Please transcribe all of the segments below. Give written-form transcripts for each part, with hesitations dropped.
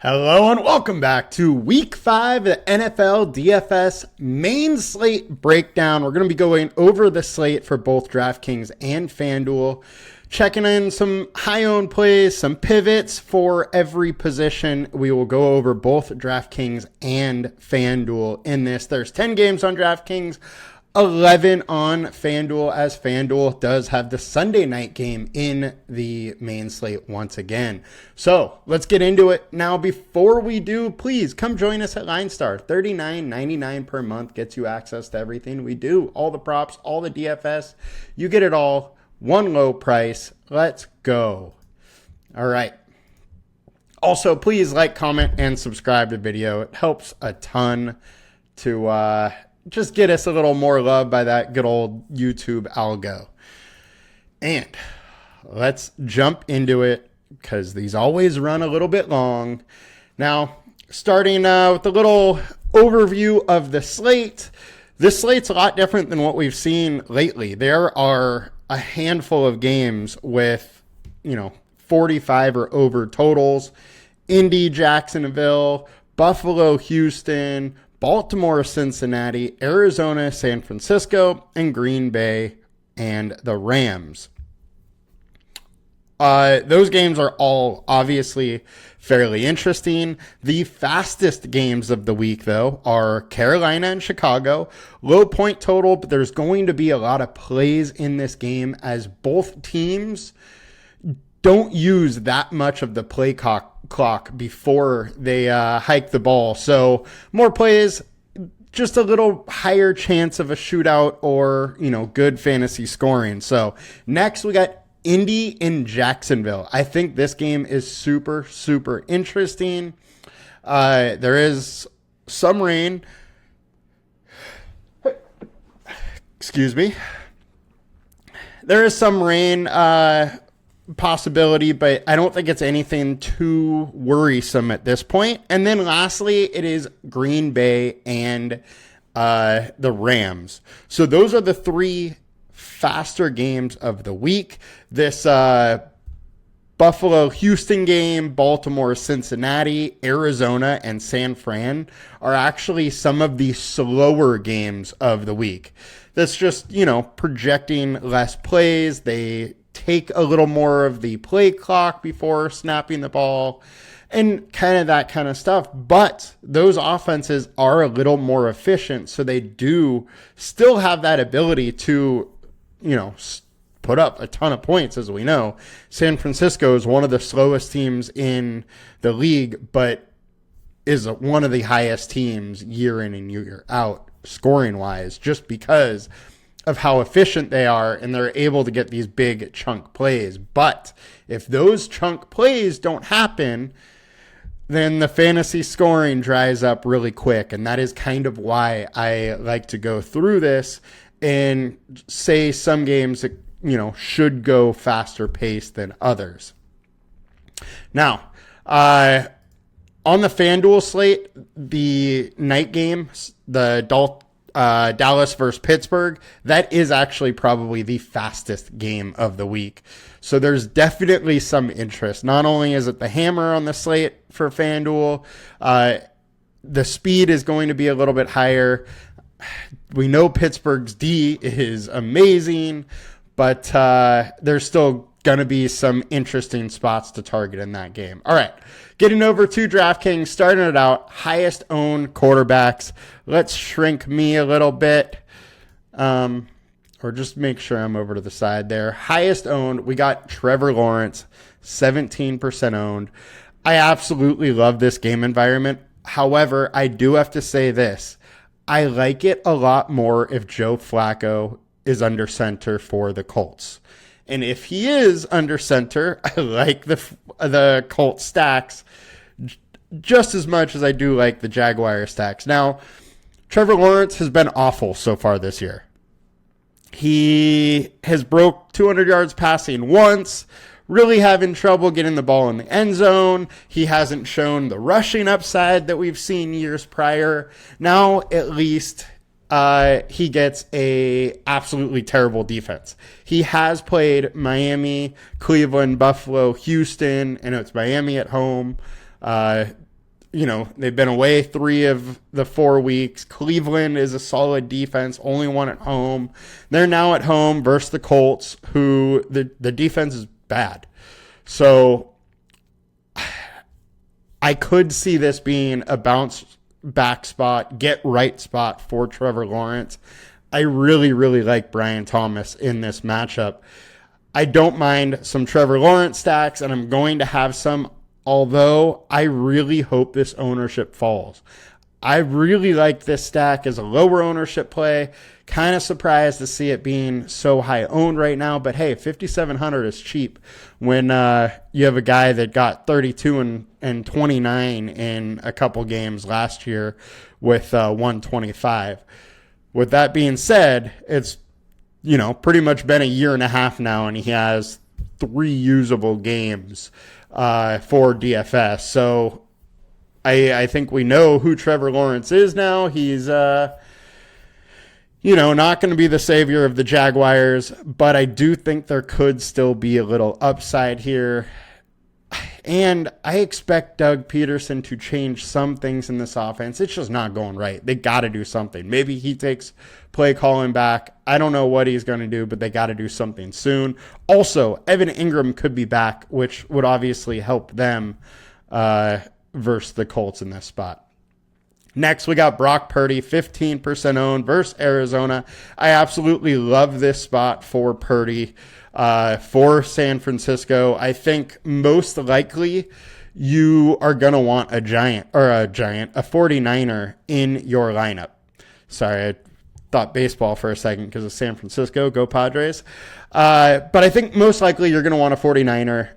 Hello and welcome back to Week 5 of the NFL DFS main slate breakdown. We're going to be going over the slate for both DraftKings and FanDuel, checking in some high-owned plays, some pivots for every position. We will go over both DraftKings and FanDuel in this. There's 10 games on DraftKings, 11 on FanDuel, as FanDuel does have the Sunday night game in the main slate once again. So let's get into it. Now, before we do, please come join us at LineStar. $39.99 per month gets you access to everything we do. All the props, all the DFS. You get it all. One low price. Let's go. All right. Also, please like, comment, and subscribe to the video. It helps a ton to just get us a little more love by that good old YouTube algo. And let's jump into it because these always run a little bit long. Now, starting with a little overview of the slate. This slate's a lot different than what we've seen lately. There are a handful of games with, 45 or over totals. Indy, Jacksonville, Buffalo, Houston, Baltimore, Cincinnati, Arizona, San Francisco, and Green Bay and the Rams. Those games are all obviously fairly interesting. The fastest games of the week, though, are Carolina and Chicago. Low point total, but there's going to be a lot of plays in this game as both teams don't use that much of the play clock before they hike the ball. So more plays, just a little higher chance of a shootout or, good fantasy scoring. So next we got Indy in Jacksonville. I think this game is super, super interesting. There is some rain. Excuse me. There is some rain possibility, but I don't think it's anything too worrisome at this point. And then lastly, it is Green Bay and the Rams. So those are the three faster games of the week. This Buffalo-Houston game, Baltimore-Cincinnati, Arizona, and San Fran are actually some of the slower games of the week. That's just, projecting less plays. They take a little more of the play clock before snapping the ball and kind of that kind of stuff. But those offenses are a little more efficient, so they do still have that ability to, put up a ton of points, as we know. San Francisco is one of the slowest teams in the league, but is one of the highest teams year in and year out, scoring-wise, just because of how efficient they are, and they're able to get these big chunk plays. But if those chunk plays don't happen, then the fantasy scoring dries up really quick. And that is kind of why I like to go through this and say some games that, should go faster paced than others. Now, on the FanDuel slate, the night game, the Dallas versus Pittsburgh, that is actually probably the fastest game of the week. So there's definitely some interest. Not only is it the hammer on the slate for FanDuel, the speed is going to be a little bit higher. We know Pittsburgh's D is amazing, but there's still going to be some interesting spots to target in that game. All right, getting over to DraftKings, starting it out, highest owned quarterbacks. Let's shrink me a little bit, or just make sure I'm over to the side there. Highest owned, we got Trevor Lawrence, 17% owned. I absolutely love this game environment. However, I do have to say this. I like it a lot more if Joe Flacco is under center for the Colts. And if he is under center, I like the Colts stacks just as much as I do like the Jaguar stacks. Now, Trevor Lawrence has been awful so far this year. He has broke 200 yards passing once, really having trouble getting the ball in the end zone. He hasn't shown the rushing upside that we've seen years prior. Now, at least, he gets a absolutely terrible defense. He has played Miami, Cleveland, Buffalo, Houston, and it's Miami at home. they've been away 3 of the 4 weeks. Cleveland is a solid defense, only one at home. They're now at home versus the Colts, who the defense is bad. So I could see this being a bounce back spot, get right spot for Trevor Lawrence. I really, really like Brian Thomas in this matchup. I don't mind some Trevor Lawrence stacks, and I'm going to have some, although I really hope this ownership falls. I really like this stack as a lower ownership play. Kind of surprised to see it being so high owned right now, but hey, 5,700 is cheap when you have a guy that got 32 and 29 in a couple games last year with 125. With that being said, it's pretty much been a year and a half now, and he has 3 usable games for DFS. So I think we know who Trevor Lawrence is now. He's, not going to be the savior of the Jaguars, but I do think there could still be a little upside here. And I expect Doug Peterson to change some things in this offense. It's just not going right. They got to do something. Maybe he takes play calling back. I don't know what he's going to do, but they got to do something soon. Also, Evan Ingram could be back, which would obviously help them versus the Colts in this spot. Next, we got Brock Purdy, 15% owned versus Arizona. I absolutely love this spot for Purdy. For San Francisco, I think most likely you are going to want a 49er in your lineup. Sorry, I thought baseball for a second because of San Francisco. Go Padres. But I think most likely you're going to want a 49er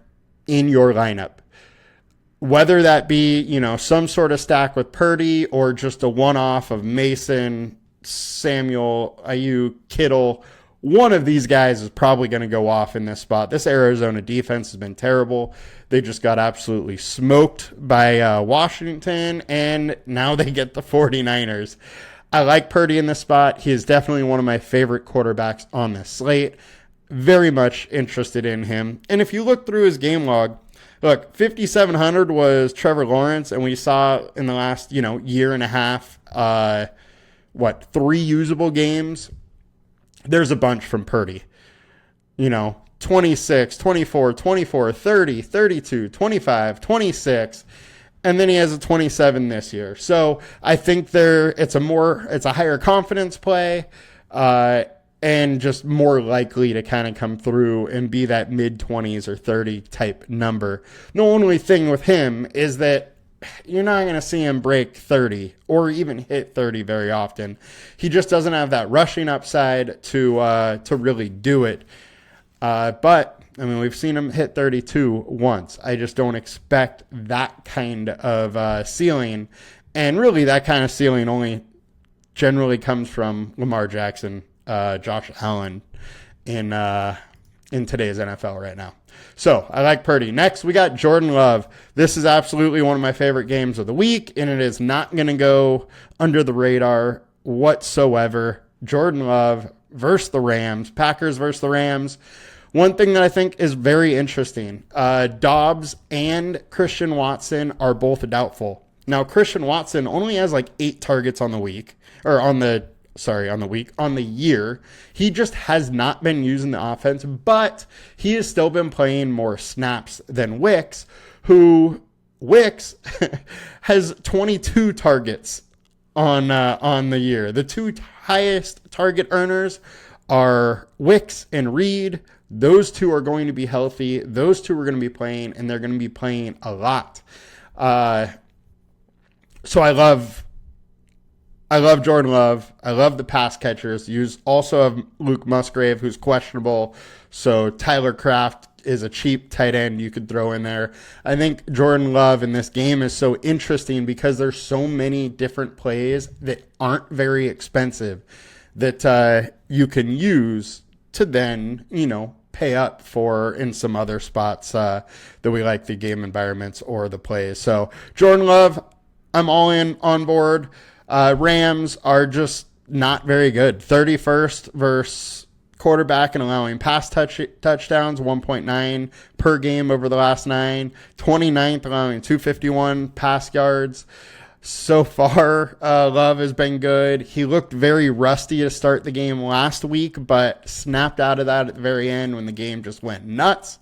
in your lineup. Whether that be, some sort of stack with Purdy or just a one-off of Mason, Samuel, Ayuk, Kittle. One of these guys is probably going to go off in this spot. This Arizona defense has been terrible. They just got absolutely smoked by Washington, and now they get the 49ers. I like Purdy in this spot. He is definitely one of my favorite quarterbacks on this slate. Very much interested in him. And if you look through his game log, look, 5,700 was Trevor Lawrence, and we saw in the last, year and a half, 3 usable games. There's a bunch from Purdy, 26, 24, 24, 30, 32, 25, 26, and then he has a 27 this year. So I think it's a higher confidence play, and just more likely to kind of come through and be that mid-20s or 30 type number. The only thing with him is that you're not going to see him break 30 or even hit 30 very often. He just doesn't have that rushing upside to really do it. But we've seen him hit 32 once. I just don't expect that kind of ceiling. And really that kind of ceiling only generally comes from Lamar Jackson, Josh Allen in today's NFL right now. So I like Purdy. Next, we got Jordan Love. This is absolutely one of my favorite games of the week, and it is not going to go under the radar whatsoever. Jordan Love versus the Rams, Packers versus the Rams. One thing that I think is very interesting, Dobbs and Christian Watson are both doubtful. Now, Christian Watson only has 8 targets on the week, or on the year. He just has not been using the offense, but he has still been playing more snaps than Wicks, who has 22 targets on the year. The 2 highest target earners are Wicks and Reed. Those 2 are going to be healthy. Those 2 are going to be playing, and they're going to be playing a lot. So I love Jordan Love. I love the pass catchers. You also have Luke Musgrave, who's questionable. So Tyler Kraft is a cheap tight end you could throw in there. I think Jordan Love in this game is so interesting because there's so many different plays that aren't very expensive that you can use to then, pay up for in some other spots that we like, the game environments or the plays. So Jordan Love, I'm all in on board. Rams are just not very good. 31st versus quarterback in allowing pass touchdowns, 1.9 per game over the last 9. 29th, allowing 251 pass yards. So far, Love has been good. He looked very rusty to start the game last week, but snapped out of that at the very end when the game just went nuts.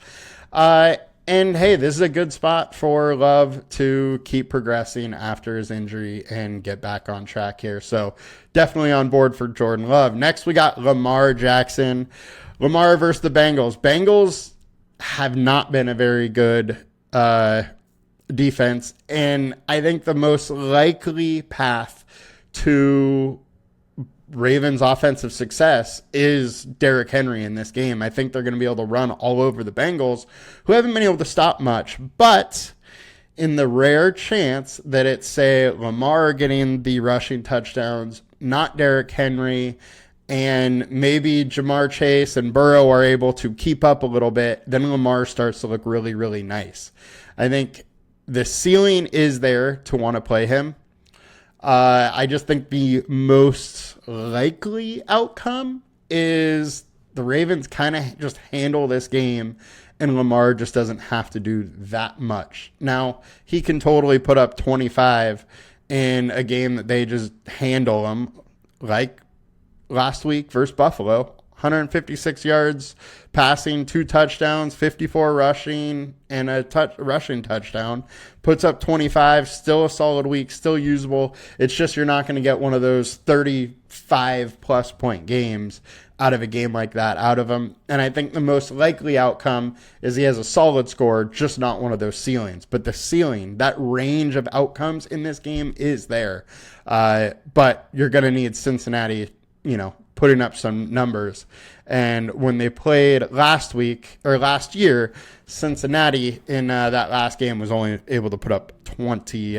And hey, this is a good spot for Love to keep progressing after his injury and get back on track here. So definitely on board for Jordan Love. Next, we got Lamar Jackson. Lamar versus the Bengals. Bengals have not been a very good defense, and I think the most likely path to Ravens offensive success is Derrick Henry in this game. I think they're going to be able to run all over the Bengals, who haven't been able to stop much. But in the rare chance that it's, say, Lamar getting the rushing touchdowns, not Derrick Henry, and maybe Jamar Chase and Burrow are able to keep up a little bit, then Lamar starts to look really, really nice. I think the ceiling is there to want to play him. I just think the most likely outcome is the Ravens kind of just handle this game and Lamar just doesn't have to do that much. Now, he can totally put up 25 in a game that they just handle him, like last week versus Buffalo. 156 yards passing, 2 touchdowns, 54 rushing, and a rushing touchdown. Puts up 25, still a solid week, still usable. It's just you're not going to get one of those 35-plus point games out of a game like that out of him. And I think the most likely outcome is he has a solid score, just not one of those ceilings. But the ceiling, that range of outcomes in this game is there. But you're going to need Cincinnati, putting up some numbers. And when they played last year, Cincinnati in that last game was only able to put up 20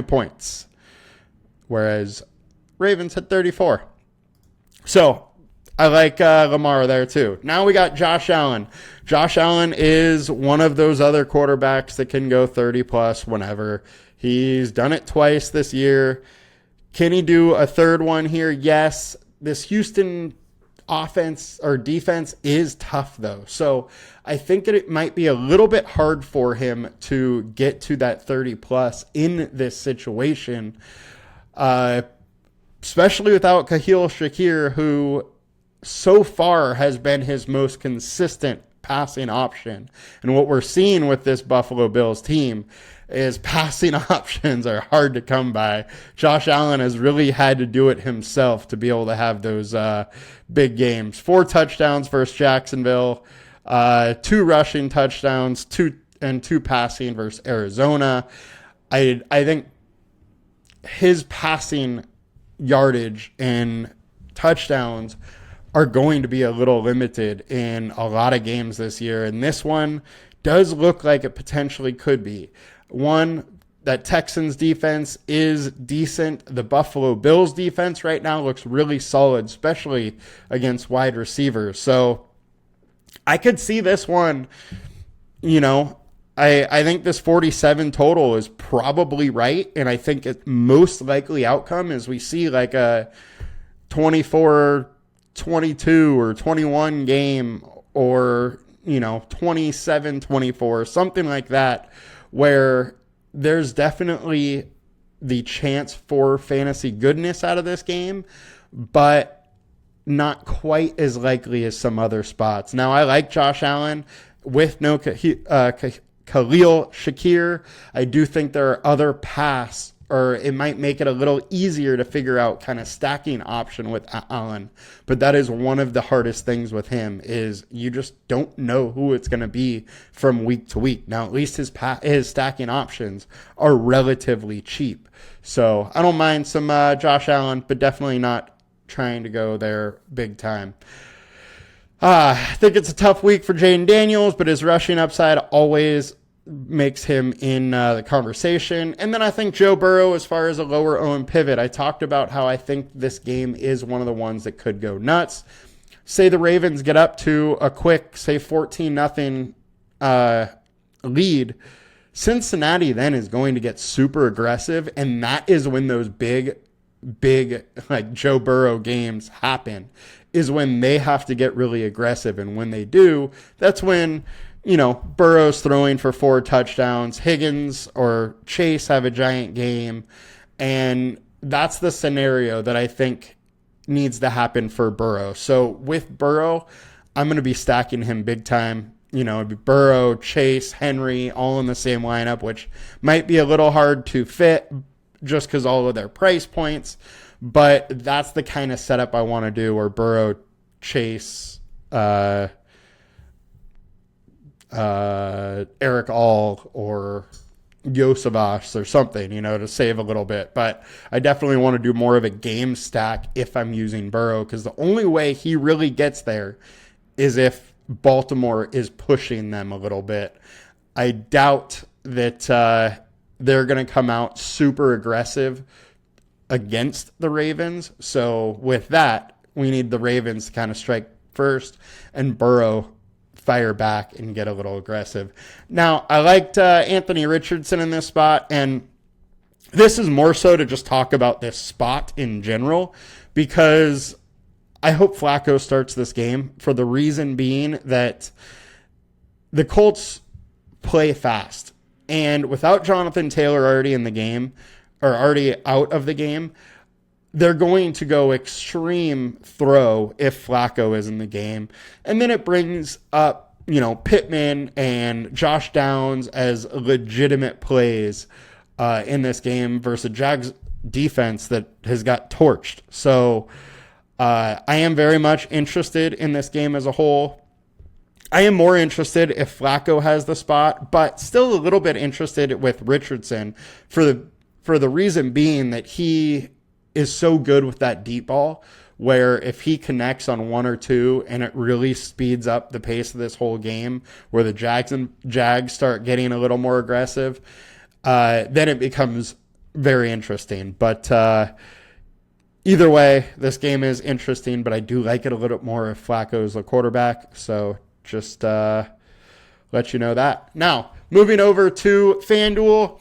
points, whereas Ravens had 34. So I like Lamar there too. Now we got Josh Allen. Josh Allen is one of those other quarterbacks that can go 30-plus whenever. He's done it twice this year. Can he do a third one here? Yes. This Houston offense or defense is tough, though. So I think that it might be a little bit hard for him to get to that 30-plus in this situation, especially without Khalil Shakir, who so far has been his most consistent passing option. And what we're seeing with this Buffalo Bills team is passing options are hard to come by. Josh Allen has really had to do it himself to be able to have those big games. 4 touchdowns versus Jacksonville, 2 rushing touchdowns, 2 passing versus Arizona. I think his passing yardage and touchdowns are going to be a little limited in a lot of games this year. And this one does look like it potentially could be. One, that Texans defense is decent. The Buffalo Bills defense right now looks really solid, especially against wide receivers. So I could see this one, I think this 47 total is probably right. And I think its most likely outcome is we see like a 24-22 or 21 game or, 27-24, something like that, where there's definitely the chance for fantasy goodness out of this game, but not quite as likely as some other spots. Now, I like Josh Allen with no Khalil Shakir. I do think there are other paths, or it might make it a little easier to figure out kind of stacking option with Allen. But that is one of the hardest things with him is you just don't know who it's going to be from week to week. Now, at least his stacking options are relatively cheap. So I don't mind some Josh Allen, but definitely not trying to go there big time. I think it's a tough week for Jaden Daniels, but his rushing upside always makes him in the conversation. And then I think Joe Burrow, as far as a lower owned pivot, I talked about how I think this game is one of the ones that could go nuts. Say the Ravens get up to a quick, say 14-0 lead. Cincinnati then is going to get super aggressive, and that is when those big big, like, Joe Burrow games happen is when they have to get really aggressive. And when they do, that's when, Burrow's throwing for 4 touchdowns. Higgins or Chase have a giant game. And that's the scenario that I think needs to happen for Burrow. So with Burrow, I'm going to be stacking him big time. It'd be Burrow, Chase, Henry, all in the same lineup, which might be a little hard to fit just because all of their price points. But that's the kind of setup I want to do, where Burrow, Chase, Eric All, or Yosevas or something, to save a little bit. But I definitely want to do more of a game stack if I'm using Burrow, because the only way he really gets there is if Baltimore is pushing them a little bit. I doubt that they're going to come out super aggressive against the Ravens. So with that, we need the Ravens to kind of strike first and Burrow fire back and get a little aggressive. Now, I liked Anthony Richardson in this spot, and this is more so to just talk about this spot in general, because I hope Flacco starts this game, for the reason being that the Colts play fast. And without Jonathan Taylor already in the game, or already out of the game, they're going to go extreme throw if Flacco is in the game. And then it brings up, Pittman and Josh Downs as legitimate plays in this game versus Jags defense that has got torched. So I am very much interested in this game as a whole. I am more interested if Flacco has the spot, but still a little bit interested with Richardson for the reason being that he is so good with that deep ball, where if he connects on 1 or 2 and it really speeds up the pace of this whole game, where the Jags start getting a little more aggressive, then it becomes very interesting. But either way, this game is interesting, but I do like it a little bit more if Flacco is the quarterback. So just let you know that. Now, moving over to FanDuel.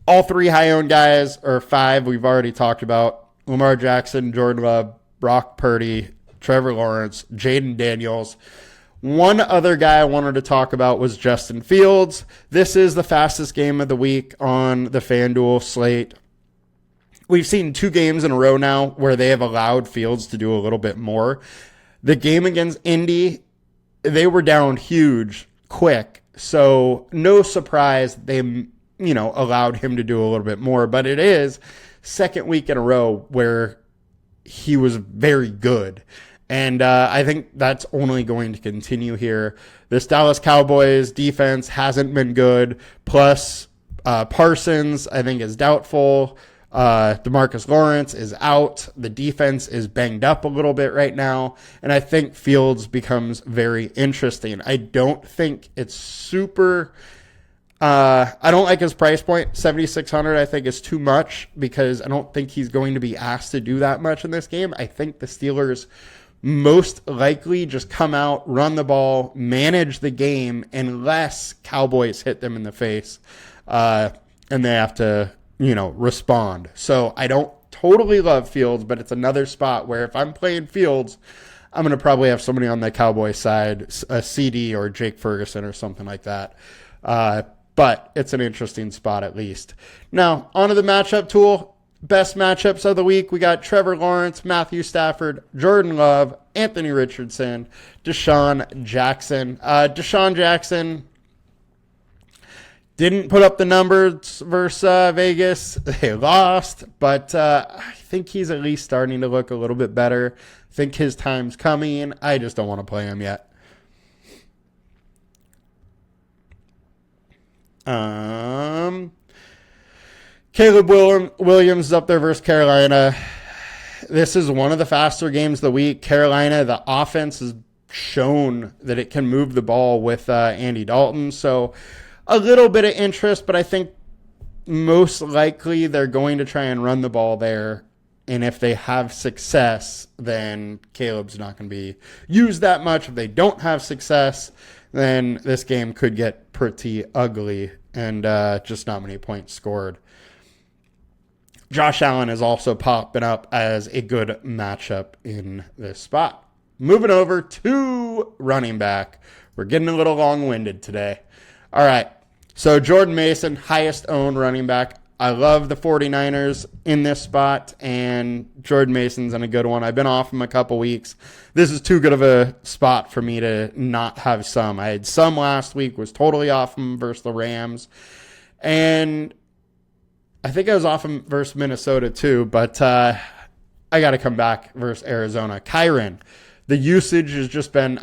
All 3 high-owned guys, or 5, we've already talked about. Lamar Jackson, Jordan Love, Brock Purdy, Trevor Lawrence, Jaden Daniels. One other guy I wanted to talk about was Justin Fields. This is the fastest game of the week on the FanDuel slate. We've seen 2 games in a row now where they have allowed Fields to do a little bit more. The game against Indy, they were down huge, quick. So no surprise they allowed him to do a little bit more, but it is second week in a row where he was very good. And I think that's only going to continue here. This Dallas Cowboys defense hasn't been good. Plus, Parsons, I think, is doubtful. DeMarcus Lawrence is out. The defense is banged up a little bit right now. And I think Fields becomes very interesting. I don't think it's super... I don't like his price point. 7,600 I think is too much, because I don't think he's going to be asked to do that much in this game. I think the Steelers most likely just come out, run the ball, manage the game, unless Cowboys hit them in the face, and they have to, respond. So I don't totally love Fields, but it's another spot where if I'm playing Fields, I'm going to probably have somebody on the Cowboys side, a CD or Jake Ferguson or something like that. But it's an interesting spot at least. Now, onto the matchup tool. Best matchups of the week. We got Trevor Lawrence, Matthew Stafford, Jordan Love, Anthony Richardson, Deshaun Jackson. Deshaun Jackson didn't put up the numbers versus Vegas. They lost, but I think he's at least starting to look a little bit better. I think his time's coming. I just don't want to play him yet. Caleb Williams is up there versus Carolina. This is one of the faster games of the week. Carolina, the offense has shown that it can move the ball with Andy Dalton. So a little bit of interest, but I think most likely they're going to try and run the ball there. And if they have success, then Caleb's not going to be used that much. If they don't have success, then this game could get pretty ugly and just not many points scored. Josh Allen is also popping up as a good matchup in this spot. Moving over to running back. We're getting a little long-winded today. All right. So Jordan Mason, highest owned running back. I love the 49ers in this spot, and Jordan Mason's in a good one. I've been off him a couple weeks. This is too good of a spot for me to not have some. I had some last week, was totally off him versus the Rams. And I think I was off him versus Minnesota too, but I got to come back versus Arizona. Kyren, the usage has just been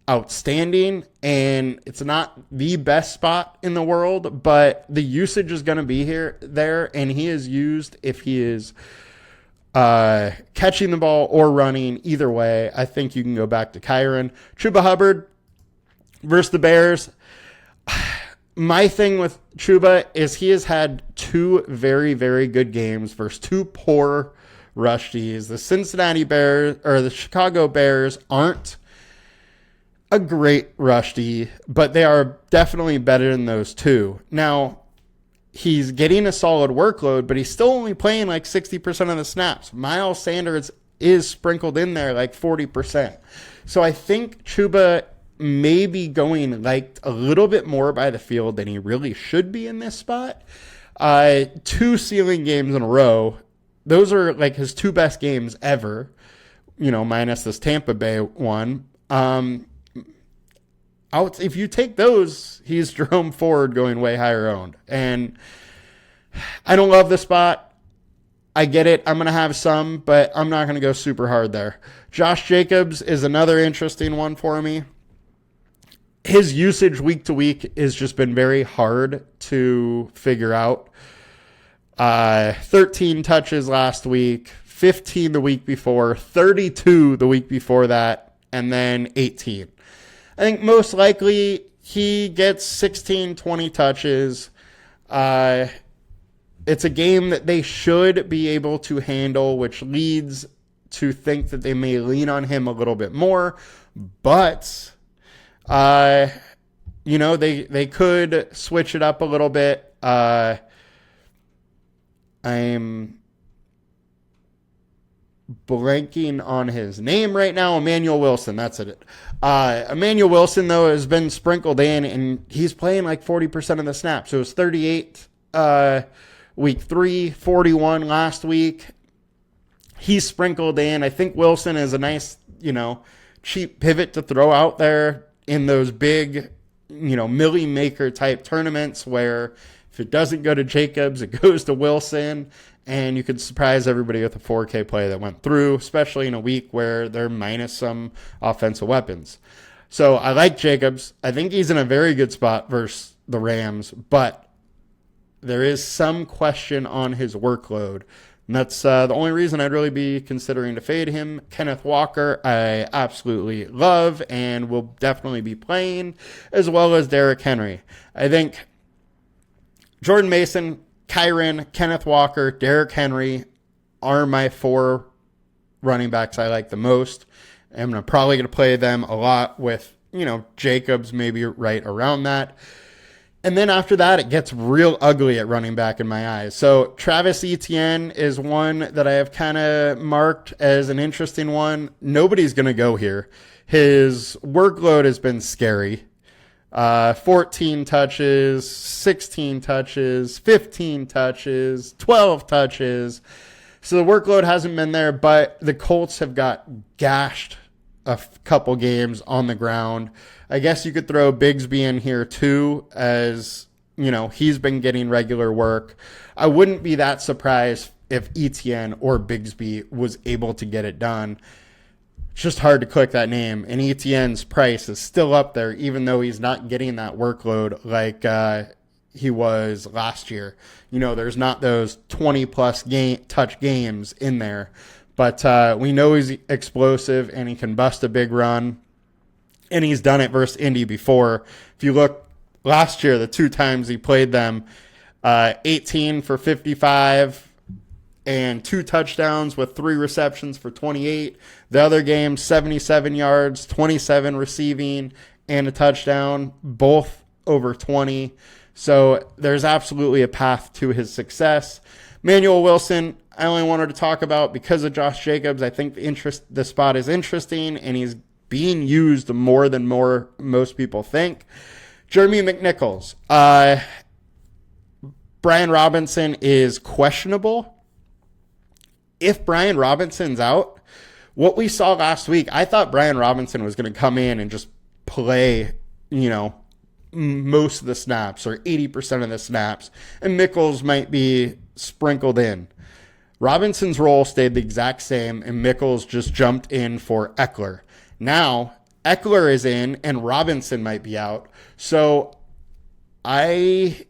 outstanding, and it's not the best spot in the world, but the usage is going to be there, and he is used if he is catching the ball or running. Either way, I think you can go back to Kyren. Chuba Hubbard versus the Bears. My thing with Chuba is he has had two very, very good games versus two poor rushies. The Cincinnati Bears or the Chicago Bears aren't a great rushy, but they are definitely better than those two. Now, he's getting a solid workload, but he's still only playing like 60% of the snaps. Miles Sanders is sprinkled in there like 40%. So I think Chuba may be going like a little bit more by the field than he really should be in this spot. 2 ceiling games in a row. Those are like his 2 best games ever, minus this Tampa Bay one. If you take those, he's Jerome Ford going way higher owned. And I don't love the spot. I get it. I'm going to have some, but I'm not going to go super hard there. Josh Jacobs is another interesting one for me. His usage week to week has just been very hard to figure out. 13 touches last week, 15 the week before, 32 the week before that, and then 18. I think most likely he gets 16, 20 touches. It's a game that they should be able to handle, which leads to think that they may lean on him a little bit more. But, they could switch it up a little bit. I'm blanking on his name right now. Emmanuel Wilson, that's it. Emmanuel Wilson, though, has been sprinkled in, and he's playing like 40% of the snaps. So it was 38 week 3, 41 last week. He's sprinkled in. I think Wilson is a nice, cheap pivot to throw out there in those big, millie maker type tournaments where if it doesn't go to Jacobs, it goes to Wilson. And you could surprise everybody with a 4K play that went through, especially in a week where they're minus some offensive weapons. So I like Jacobs. I think he's in a very good spot versus the Rams, but there is some question on his workload. And that's the only reason I'd really be considering to fade him. Kenneth Walker, I absolutely love and will definitely be playing, as well as Derrick Henry. I think Jordan Mason, Kyren, Kenneth Walker, Derrick Henry are my 4 running backs I like the most. I'm probably going to play them a lot with, Jacobs maybe right around that. And then after that, it gets real ugly at running back in my eyes. So Travis Etienne is one that I have kind of marked as an interesting one. Nobody's going to go here. His workload has been scary. 14 touches, 16 touches, 15 touches, 12 touches. So the workload hasn't been there, but the Colts have got gashed a couple games on the ground. I guess you could throw Bigsby in here too, as, he's been getting regular work. I wouldn't be that surprised if Etienne or Bigsby was able to get it done. It's just hard to click that name, and Etienne's price is still up there, even though he's not getting that workload like he was last year. There's not those 20-plus touch games in there, but we know he's explosive, and he can bust a big run, and he's done it versus Indy before. If you look last year, the 2 times he played them, 18 for 55, and 2 touchdowns with 3 receptions for 28. The other game, 77 yards, 27 receiving, and a touchdown, both over 20. So there's absolutely a path to his success. Manuel Wilson, I only wanted to talk about because of Josh Jacobs. I think the spot is interesting, and he's being used more than most people think. Jeremy McNichols. Brian Robinson is questionable. If Brian Robinson's out, what we saw last week, I thought Brian Robinson was going to come in and just play, most of the snaps or 80% of the snaps, and Mickles might be sprinkled in. Robinson's role stayed the exact same, and Mickles just jumped in for Eckler. Now, Eckler is in, and Robinson might be out. So I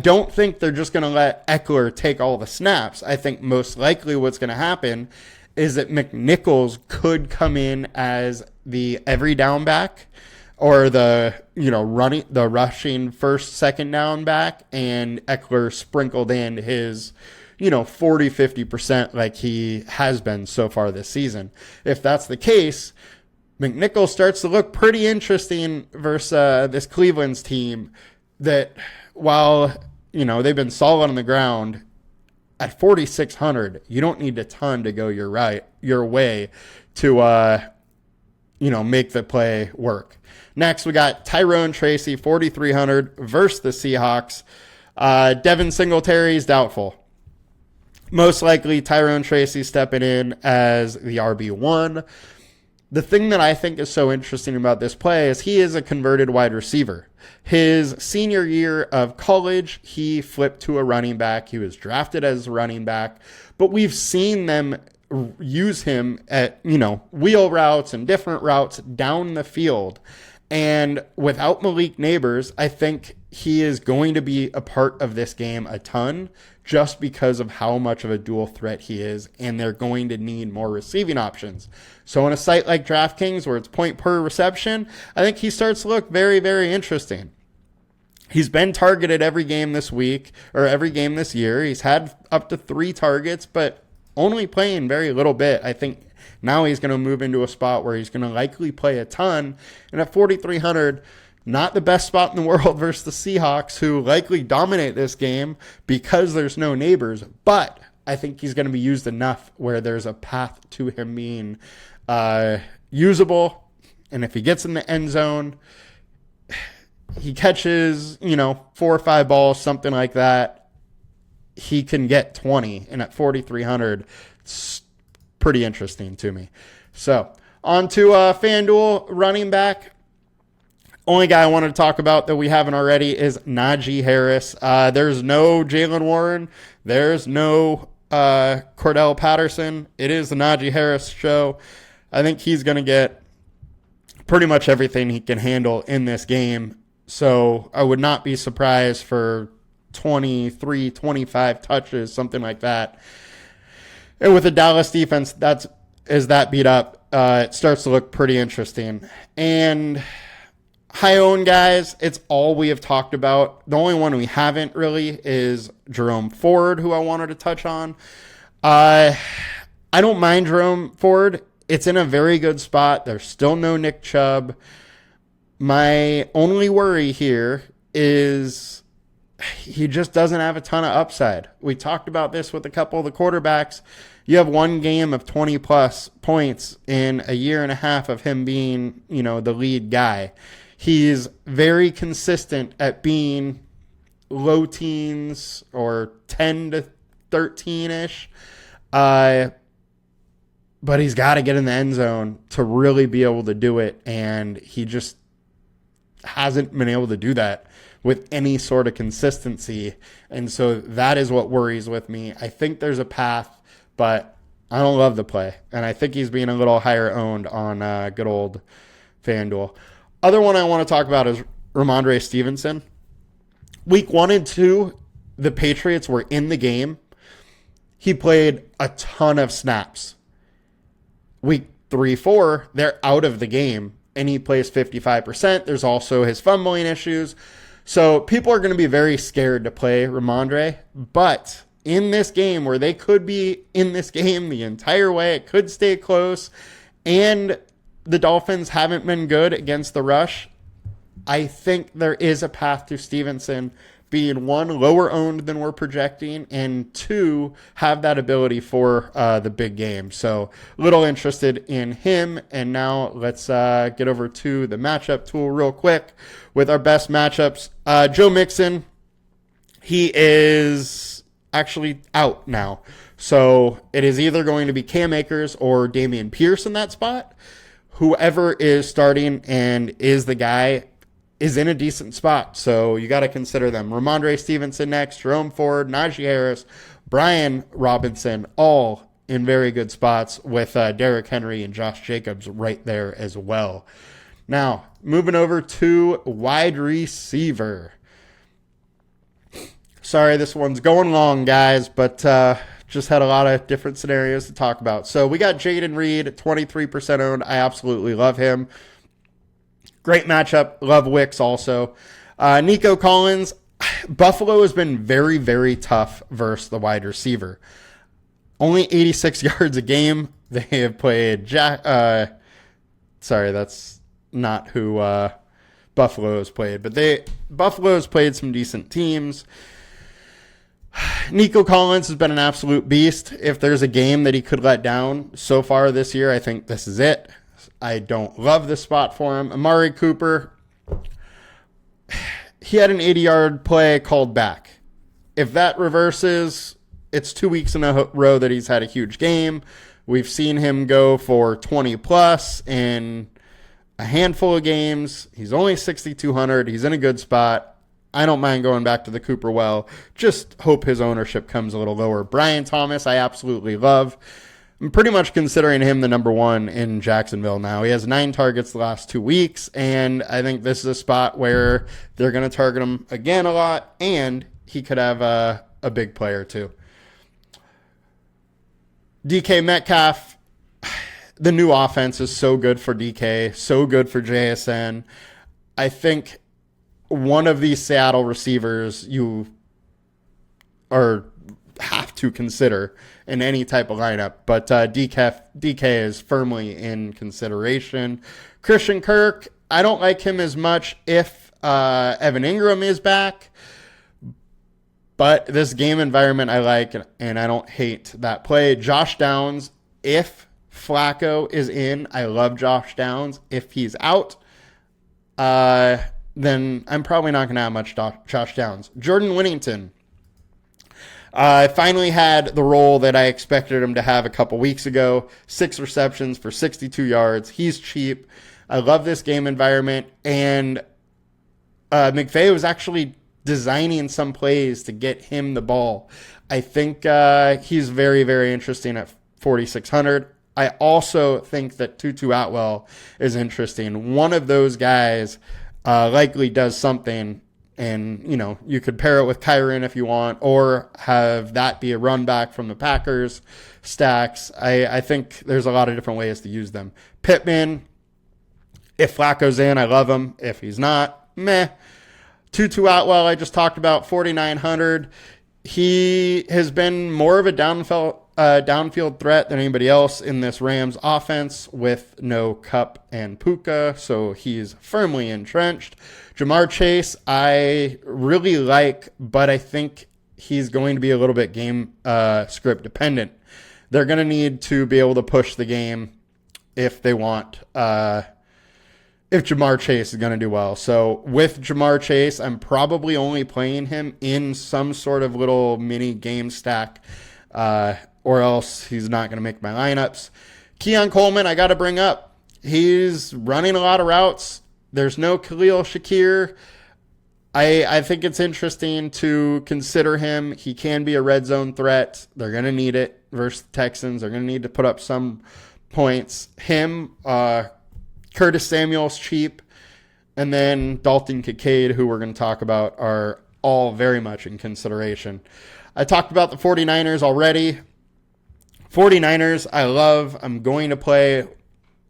don't think they're just going to let Eckler take all the snaps. I think most likely what's going to happen is that McNichols could come in as the every down back, or the rushing first, second down back, and Eckler sprinkled in his 40-50% like he has been so far this season. If that's the case, McNichols starts to look pretty interesting versus this Cleveland's team that, while they've been solid on the ground, at 4,600, you don't need a ton to go your way to make the play work. Next, we got Tyrone Tracy, 4,300 versus the Seahawks. Devin Singletary is doubtful. Most likely Tyrone Tracy stepping in as the RB1. The thing that I think is so interesting about this play is he is a converted wide receiver. His senior year of college, he flipped to a running back. He was drafted as a running back, but we've seen them use him at, wheel routes and different routes down the field. And without Malik Neighbors, I think he is going to be a part of this game a ton, just because of how much of a dual threat he is, and they're going to need more receiving options. So on a site like DraftKings, where it's point per reception, I think he starts to look very, very interesting. He's been targeted every game this week, or every game this year. He's had up to 3 targets, but only playing very little bit. I think now he's going to move into a spot where he's going to likely play a ton. And at 4,300, not the best spot in the world versus the Seahawks, who likely dominate this game because there's no Neighbors. But I think he's going to be used enough where there's a path to him being usable. And if he gets in the end zone, he catches, 4 or 5 balls, something like that, he can get 20. And at 4,300, it's pretty interesting to me. So on to FanDuel running back. Only guy I wanted to talk about that we haven't already is Najee Harris. There's no Jaylen Warren. There's no Cordell Patterson. It is the Najee Harris show. I think he's going to get pretty much everything he can handle in this game. So I would not be surprised for 23, 25 touches, something like that. And with the Dallas defense that beat up, it starts to look pretty interesting. And high owned guys, it's all we have talked about. The only one we haven't really is Jerome Ford, who I wanted to touch on. I don't mind Jerome Ford. It's in a very good spot. There's still no Nick Chubb. My only worry here is he just doesn't have a ton of upside. We talked about this with a couple of the quarterbacks. You have one game of 20 plus points in a year and a half of him being, the lead guy. He's very consistent at being low teens or 10 to 13-ish. But he's got to get in the end zone to really be able to do it. And he just hasn't been able to do that with any sort of consistency. And so that is what worries with me. I think there's a path, but I don't love the play. And I think he's being a little higher owned on good old FanDuel. Other one I want to talk about is Ramondre Stevenson. Week 1 and 2, the Patriots were in the game. He played a ton of snaps. Week 3, 4, they're out of the game, and he plays 55%. There's also his fumbling issues. So people are going to be very scared to play Ramondre. But in this game, where they could be in this game the entire way, it could stay close, and the Dolphins haven't been good against the rush, I think there is a path to Stevenson being one, lower owned than we're projecting, and two, have that ability for the big game. So a little interested in him. And now let's get over to the matchup tool real quick with our best matchups. Joe Mixon, he is actually out now. So it is either going to be Cam Akers or Dameon Pierce in that spot. Whoever is starting and is the guy is in a decent spot. So you got to consider them. Ramondre Stevenson next, Jerome Ford, Najee Harris, Brian Robinson, all in very good spots with Derrick Henry and Josh Jacobs right there as well. Now, moving over to wide receiver. Sorry, this one's going long, guys, but just had a lot of different scenarios to talk about. So we got Jaden Reed, 23% owned. I absolutely love him. Great matchup. Love Wicks also. Nico Collins, Buffalo has been very, very tough versus the wide receiver. Only 86 yards a game. They have played sorry, that's not who Buffalo has played, but Buffalo has played some decent teams. Nico Collins has been an absolute beast. If there's a game that he could let down so far this year, I think this is it. I don't love this spot for him. Amari Cooper, he had an 80-yard play called back. If that reverses, it's 2 weeks in a row that he's had a huge game. We've seen him go for 20-plus in a handful of games. He's only 6,200. He's in a good spot. I don't mind going back to the Cooper well. Just hope his ownership comes a little lower. Brian Thomas, I absolutely love. I'm pretty much considering him the number one in Jacksonville now. He has 9 targets the last 2 weeks, and I think this is a spot where they're going to target him again a lot, and he could have a big player too. DK Metcalf, the new offense is so good for DK, so good for JSN. I think one of these Seattle receivers you have to consider in any type of lineup, but DK is firmly in consideration. Christian Kirk, I don't like him as much if Evan Ingram is back, but this game environment I like, and I don't hate that play. Josh Downs, if Flacco is in, I love Josh Downs. If he's out, then I'm probably not going to have much Josh Downs. Jordan Whittington finally had the role that I expected him to have a couple weeks ago. 6 receptions for 62 yards. He's cheap. I love this game environment. And McVay was actually designing some plays to get him the ball. I think he's very, very interesting at 4,600. I also think that Tutu Atwell is interesting. One of those guys likely does something, and you could pair it with Kyron if you want, or have that be a run back from the Packers stacks. I think there's a lot of different ways to use them. Pittman, if Flacco's in, I love him. If he's not, meh. Tutu Atwell, I just talked about, 4,900. He has been more of a downfield threat than anybody else in this Rams offense with no Kupp and Puka, so he's firmly entrenched. Jamar Chase, I really like, but I think he's going to be a little bit game script dependent. They're going to need to be able to push the game if they want, if Jamar Chase is going to do well. So with Jamar Chase, I'm probably only playing him in some sort of little mini game stack, or else he's not going to make my lineups. Keon Coleman, I got to bring up. He's running a lot of routes. There's no Khalil Shakir. I think it's interesting to consider him. He can be a red zone threat. They're going to need it versus the Texans. They're going to need to put up some points. Him, Curtis Samuel's cheap, and then Dalton Kincaid, who we're going to talk about, are all very much in consideration. I talked about the 49ers already. 49ers, I love. I'm going to play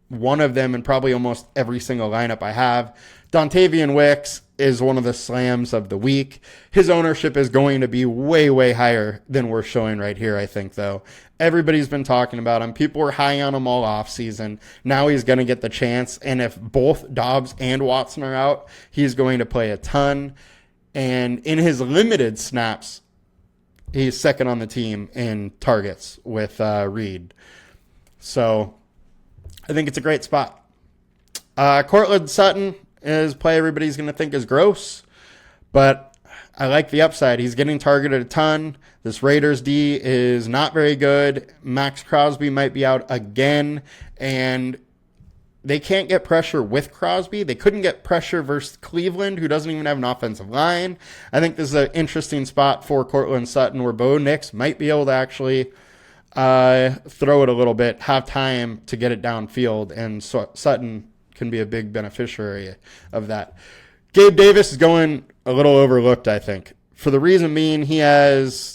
one of them in probably almost every single lineup I have. Dontavian Wicks is one of the slams of the week. His ownership is going to be way, way higher than we're showing right here, I think, though. Everybody's been talking about him. People were high on him all offseason. Now he's going to get the chance, and if both Dobbs and Watson are out, he's going to play a ton. And in his limited snaps, he's second on the team in targets with Reed. So I think it's a great spot. Cortland Sutton is play everybody's going to think is gross, but I like the upside. He's getting targeted a ton. This Raiders D is not very good. Max Crosby might be out again, and they can't get pressure with Crosby. They couldn't get pressure versus Cleveland, who doesn't even have an offensive line. I think this is an interesting spot for Cortland Sutton, where Bo Nix might be able to actually throw it a little bit, have time to get it downfield, and Sutton can be a big beneficiary of that. Gabe Davis is going a little overlooked, I think, for the reason being he had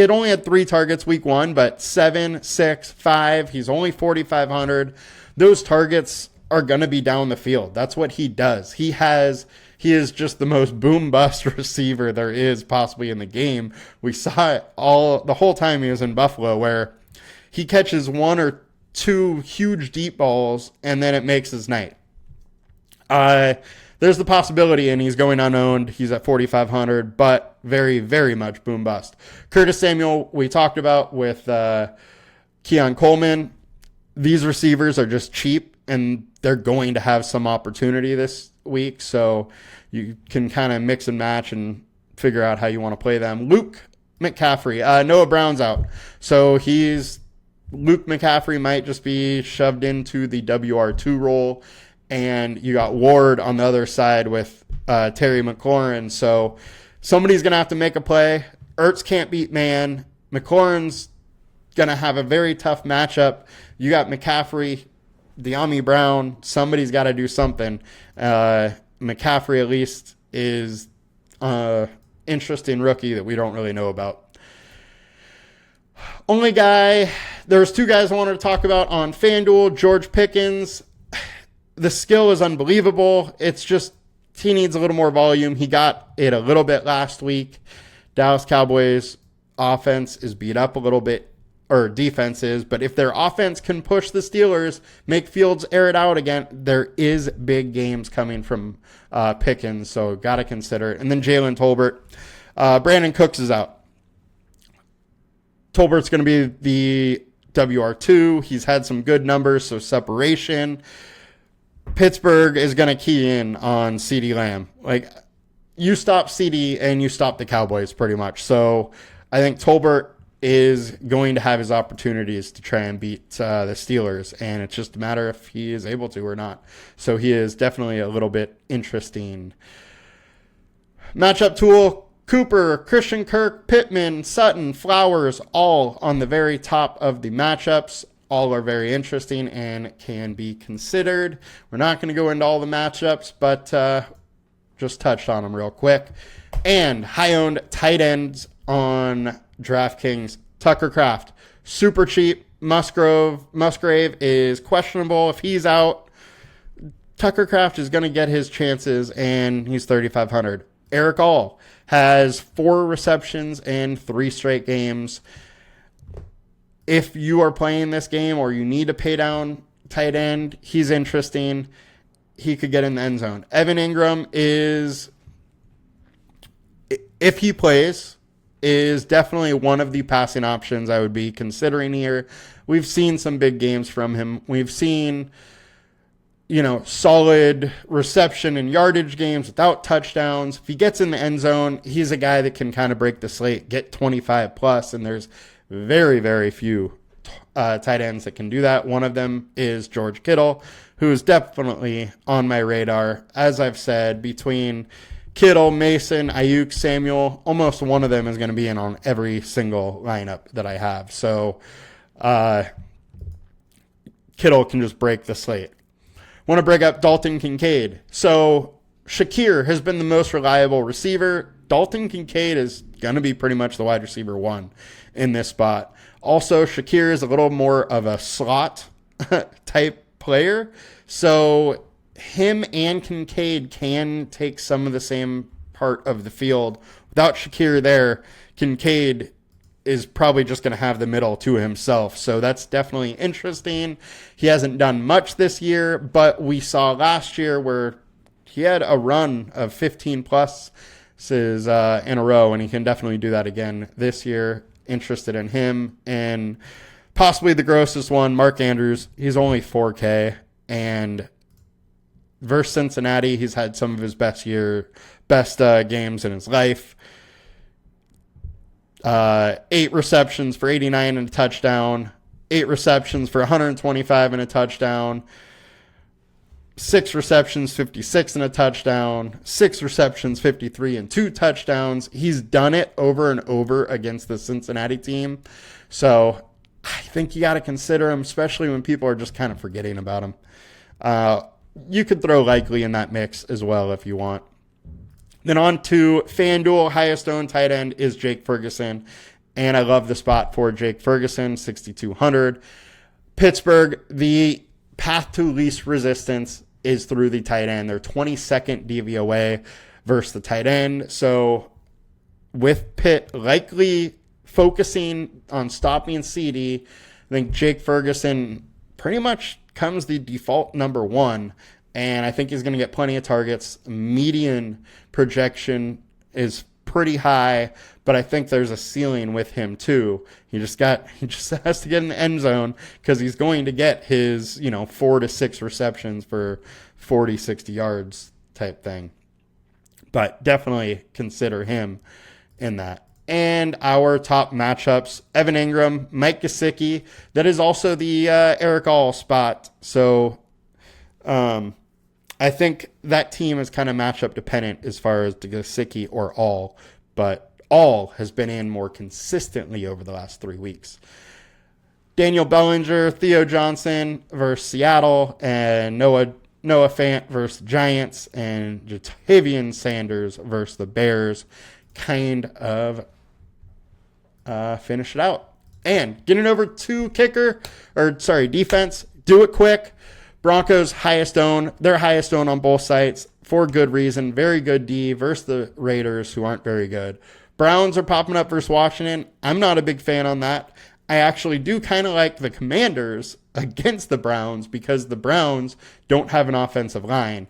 only had 3 targets week 1, but 7, 6, 5. He's only 4,500. Those targets are going to be down the field. That's what he does. He is just the most boom bust receiver there is possibly in the game. We saw it the whole time he was in Buffalo, where he catches 1 or 2 huge deep balls and then it makes his night. There's the possibility, and he's going unowned. He's at 4,500, but very, very much boom bust. Curtis Samuel, we talked about with Keon Coleman. These receivers are just cheap, and they're going to have some opportunity this week, so you can kind of mix and match and figure out how you want to play them. Luke McCaffrey. Noah Brown's out, so Luke McCaffrey might just be shoved into the WR2 role. And you got Ward on the other side with Terry McLaurin. So somebody's going to have to make a play. Ertz can't beat man. McLaurin's going to have a very tough matchup. You got McCaffrey, De'Ami Brown. Somebody's got to do something. McCaffrey at least is an interesting rookie that we don't really know about. Only guy, there's 2 guys I wanted to talk about on FanDuel. George Pickens. The skill is unbelievable. It's just he needs a little more volume. He got it a little bit last week. Dallas Cowboys offense is beat up a little bit, or defense is, but if their offense can push the Steelers, make Fields air it out again, there is big games coming from Pickens, so got to consider it. And then Jalen Tolbert. Brandon Cooks is out. Tolbert's going to be the WR2. He's had some good numbers, so separation. Pittsburgh is going to key in on CeeDee Lamb. Like, you stop CeeDee and you stop the Cowboys pretty much. So I think Tolbert is going to have his opportunities to try and beat the Steelers, and it's just a matter if he is able to or not. So he is definitely a little bit interesting. Matchup tool, Cooper, Christian Kirk, Pittman, Sutton, Flowers, all on the very top of the matchups. All are very interesting and can be considered. We're not going to go into all the matchups, but just touched on them real quick. And high-owned tight ends on DraftKings. Tucker Kraft, super cheap. Musgrave is questionable. If he's out, Tucker Kraft is going to get his chances, and he's 3,500. Eric All has 4 receptions in 3 straight games. If you are playing this game or you need to pay down tight end, he's interesting. He could get in the end zone. Evan Ingram is, if he plays, is definitely one of the passing options I would be considering here. We've seen some big games from him. We've seen, solid reception and yardage games without touchdowns. If he gets in the end zone, he's a guy that can kind of break the slate, get 25 plus, and there's very, very few tight ends that can do that. One of them is George Kittle, who is definitely on my radar. As I've said, between Kittle, Mason, Ayuk, Samuel, almost one of them is going to be in on every single lineup that I have. So Kittle can just break the slate. Want to bring up Dalton Kincaid. So Shakir has been the most reliable receiver. Dalton Kincaid is going to be pretty much the wide receiver 1 in this spot. Also, Shakir is a little more of a slot type player. So him and Kincaid can take some of the same part of the field. Without Shakir there, Kincaid is probably just going to have the middle to himself. So that's definitely interesting. He hasn't done much this year, but we saw last year where he had a run of 15 plus in a row, and he can definitely do that again this year. Interested in him. And possibly the grossest one, Mark Andrews. He's only 4K, and versus Cincinnati, he's had some of his best games in his life. 8 receptions for 89 and a touchdown. 8 receptions for 125 and a touchdown. 6 receptions, 56 and a touchdown. 6 receptions, 53 and 2 touchdowns. He's done it over and over against the Cincinnati team. So I think you got to consider him, especially when people are just kind of forgetting about him. You could throw Likely in that mix as well if you want. Then on to FanDuel. Highest owned tight end is Jake Ferguson. And I love the spot for Jake Ferguson, 6,200. Pittsburgh, the path to least resistance is through the tight end. They're 22nd DVOA versus the tight end. So with Pitt likely focusing on stopping CD, I think Jake Ferguson pretty much comes the default number 1. And I think he's going to get plenty of targets. Median projection is pretty high, but I think there's a ceiling with him too. He just has to get in the end zone because he's going to get his, 4 to 6 receptions for 40, 60 yards type thing. But definitely consider him in that. And our top matchups, Evan Ingram, Mike Gesicki. That is also the Eric All spot. So I think that team is kind of matchup dependent as far as the Gesicki or All, but All has been in more consistently over the last 3 weeks. Daniel Bellinger, Theo Johnson versus Seattle, and Noah Fant versus Giants, and Jatavian Sanders versus the Bears. Kind of finish it out. And getting over to defense, do it quick. Broncos highest owned. They're highest owned on both sites for good reason. Very good D versus the Raiders, who aren't very good. Browns are popping up versus Washington. I'm not a big fan on that. I actually do kind of like the Commanders against the Browns because the Browns don't have an offensive line.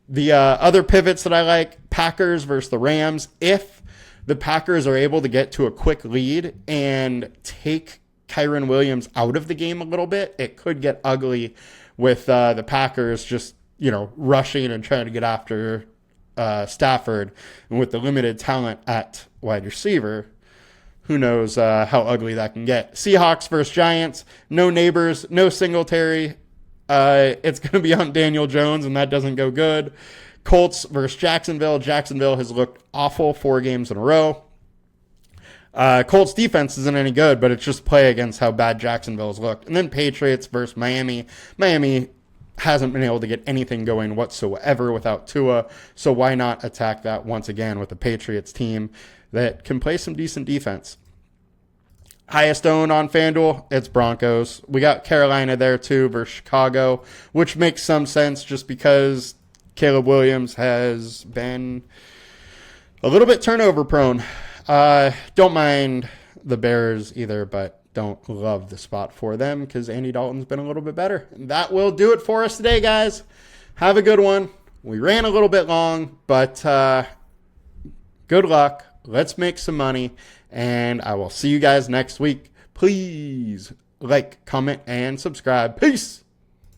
The other pivots that I like, Packers versus the Rams. If the Packers are able to get to a quick lead and take Kyren Williams out of the game a little bit, it could get ugly with the Packers just, rushing and trying to get after Stafford. And with the limited talent at wide receiver, who knows how ugly that can get. Seahawks versus Giants. No Neighbors, no Singletary. It's going to be on Daniel Jones, and that doesn't go good. Colts versus Jacksonville. Jacksonville has looked awful 4 games in a row. Colts defense isn't any good, but it's just play against how bad Jacksonville has looked. And then Patriots versus Miami. Miami hasn't been able to get anything going whatsoever without Tua, so why not attack that once again with the Patriots team that can play some decent defense. Highest owned on FanDuel, it's Broncos. We got Carolina there too versus Chicago, which makes some sense just because Caleb Williams has been a little bit turnover prone. Don't mind the Bears either, but don't love the spot for them because Andy Dalton's been a little bit better. And that will do it for us today, guys. Have a good one. We ran a little bit long, but good luck. Let's make some money, and I will see you guys next week. Please like, comment, and subscribe. Peace.